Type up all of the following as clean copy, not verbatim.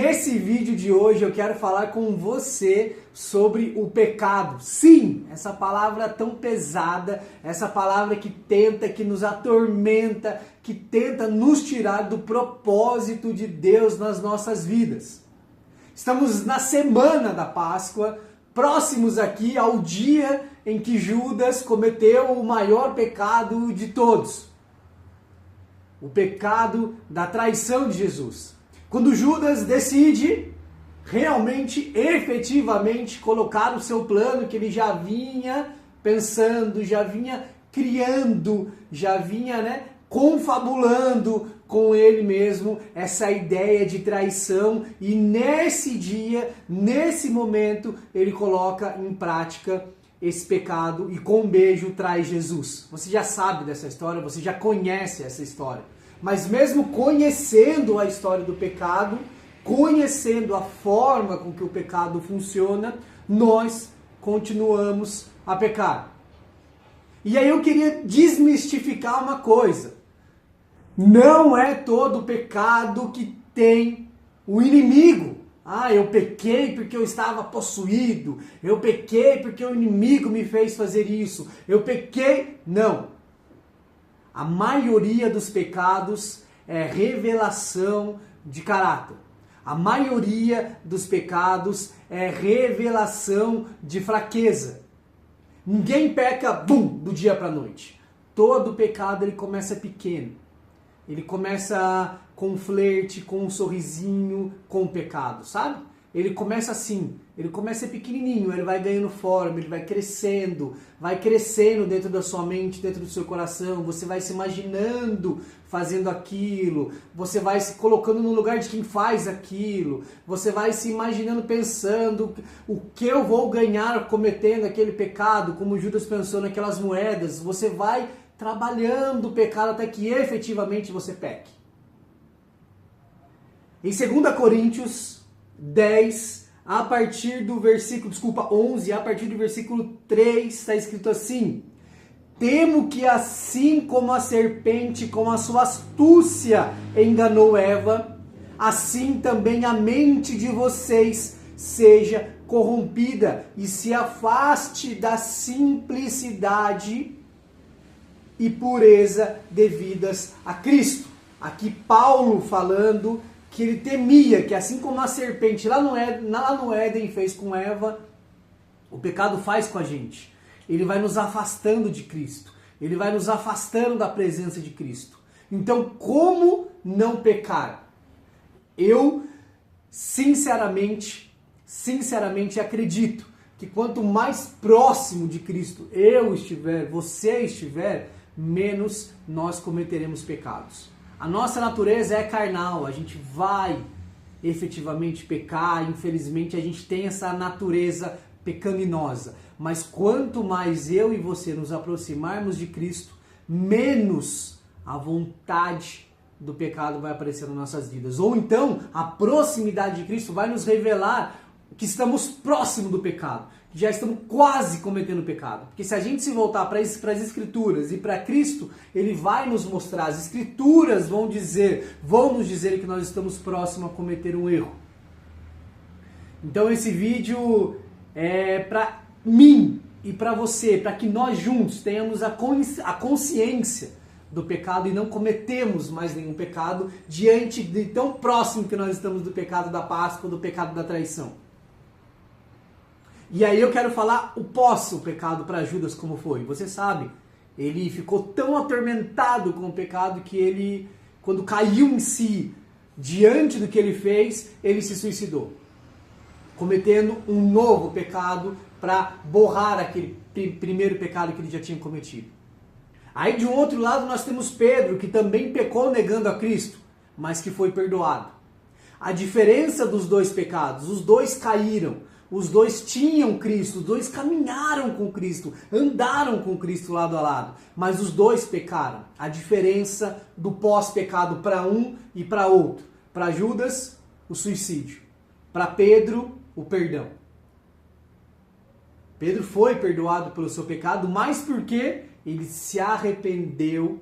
Nesse vídeo de hoje eu quero falar com você sobre o pecado. Sim, essa palavra tão pesada, essa palavra que tenta, que nos atormenta, que tenta nos tirar do propósito de Deus nas nossas vidas. Estamos na semana da Páscoa, próximos aqui ao dia em que Judas cometeu o maior pecado de todos. O pecado da traição de Jesus. Quando Judas decide realmente, efetivamente, colocar o seu plano que ele já vinha pensando, já vinha criando, já vinha confabulando com ele mesmo essa ideia de traição, e nesse dia, nesse momento, ele coloca em prática esse pecado e com um beijo traz Jesus. Você já sabe dessa história, você já conhece essa história. Mas mesmo conhecendo a história do pecado, conhecendo a forma com que o pecado funciona, nós continuamos a pecar. E aí eu queria desmistificar uma coisa. Não é todo pecado que tem o inimigo. Ah, eu pequei porque eu estava possuído. Eu pequei porque o inimigo me fez fazer isso. Eu pequei. Não. A maioria dos pecados é revelação de caráter. A maioria dos pecados é revelação de fraqueza. Ninguém peca, do dia para a noite. Todo pecado ele começa pequeno. Ele começa com um flerte, com um sorrisinho, com o pecado, sabe? Ele começa assim, ele começa pequenininho, ele vai ganhando forma, ele vai crescendo dentro da sua mente, dentro do seu coração, você vai se imaginando fazendo aquilo, você vai se colocando no lugar de quem faz aquilo, você vai se imaginando pensando o que eu vou ganhar cometendo aquele pecado, como Judas pensou naquelas moedas, você vai trabalhando o pecado até que efetivamente você peque. Em 2 Coríntios 10, a partir do versículo, 11, a partir do versículo 3, está escrito assim: temo que assim como a serpente, com a sua astúcia, enganou Eva, assim também a mente de vocês seja corrompida e se afaste da simplicidade e pureza devidas a Cristo. Aqui Paulo falando que ele temia que assim como a serpente lá no Éden fez com Eva, o pecado faz com a gente. Ele vai nos afastando de Cristo. Ele vai nos afastando da presença de Cristo. Então, como não pecar? Eu, sinceramente acredito que quanto mais próximo de Cristo eu estiver, você estiver, menos nós cometeremos pecados. A nossa natureza é carnal, a gente vai efetivamente pecar, infelizmente a gente tem essa natureza pecaminosa. Mas quanto mais eu e você nos aproximarmos de Cristo, menos a vontade do pecado vai aparecer nas nossas vidas. Ou então, a proximidade de Cristo vai nos revelar que estamos próximos do pecado, que já estamos quase cometendo pecado. Porque se a gente se voltar para as Escrituras e para Cristo, Ele vai nos mostrar, as Escrituras vão nos dizer que nós estamos próximos a cometer um erro. Então esse vídeo é para mim e para você, para que nós juntos tenhamos a consciência do pecado e não cometemos mais nenhum pecado diante de tão próximo que nós estamos do pecado da Páscoa, do pecado da traição. E aí eu quero falar o pecado para Judas como foi. Você sabe, ele ficou tão atormentado com o pecado que ele, quando caiu em si, diante do que ele fez, ele se suicidou. Cometendo um novo pecado para borrar aquele primeiro pecado que ele já tinha cometido. Aí de um outro lado nós temos Pedro, que também pecou negando a Cristo, mas que foi perdoado. A diferença dos dois pecados, os dois caíram. Os dois tinham Cristo, os dois caminharam com Cristo, andaram com Cristo lado a lado, mas os dois pecaram. A diferença do pós-pecado para um e para outro. Para Judas, o suicídio. Para Pedro, o perdão. Pedro foi perdoado pelo seu pecado, mas porque ele se arrependeu,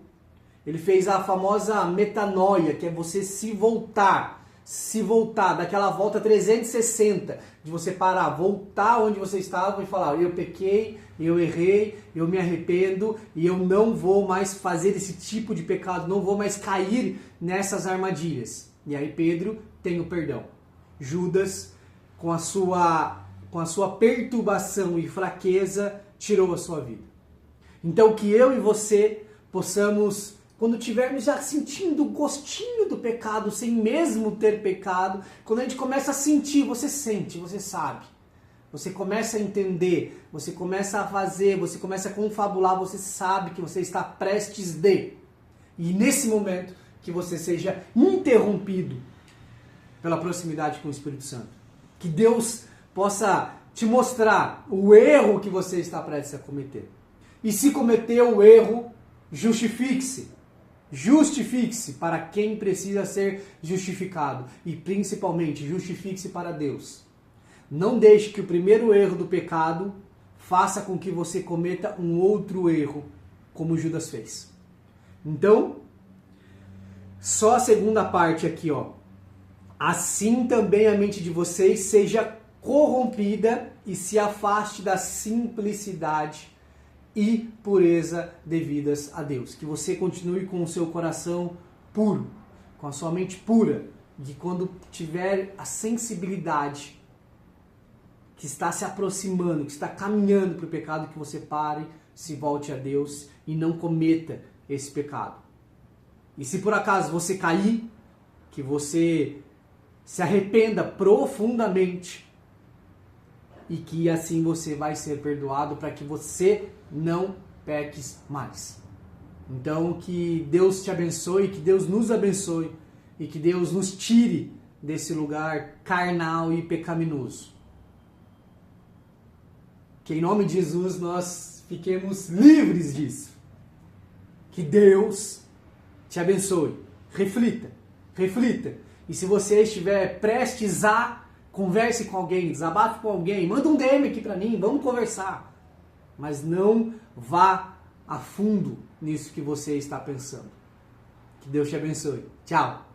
ele fez a famosa metanoia, que é você se voltar. se voltar, daquela volta 360, de você parar, voltar onde você estava e falar, eu pequei, eu errei, eu me arrependo e eu não vou mais fazer esse tipo de pecado, não vou mais cair nessas armadilhas. E aí Pedro tem o perdão. Judas, com a sua perturbação e fraqueza, tirou a sua vida. Então que eu e você possamos, quando estivermos já sentindo o gostinho do pecado, sem mesmo ter pecado, quando a gente começa a sentir, você sente, você sabe. Você começa a entender, você começa a fazer, você começa a confabular, você sabe que você está prestes de. E nesse momento que você seja interrompido pela proximidade com o Espírito Santo. Que Deus possa te mostrar o erro que você está prestes a cometer. E se cometeu o erro, justifique-se. Justifique-se para quem precisa ser justificado. E principalmente, justifique-se para Deus. Não deixe que o primeiro erro do pecado faça com que você cometa um outro erro, como Judas fez. Então, só a segunda parte aqui, ó. Assim também a mente de vocês seja corrompida e se afaste da simplicidade e pureza devidas a Deus. Que você continue com o seu coração puro, com a sua mente pura, de quando tiver a sensibilidade que está se aproximando, que está caminhando para o pecado, que você pare, se volte a Deus e não cometa esse pecado. E se por acaso você cair, que você se arrependa profundamente e que assim você vai ser perdoado para que você não peques mais. Então que Deus te abençoe, que Deus nos abençoe e que Deus nos tire desse lugar carnal e pecaminoso. Que em nome de Jesus nós fiquemos livres disso. Que Deus te abençoe. Reflita, reflita. E se você estiver prestes a, converse com alguém, desabafe com alguém, manda um DM aqui para mim, vamos conversar. Mas não vá a fundo nisso que você está pensando. Que Deus te abençoe. Tchau.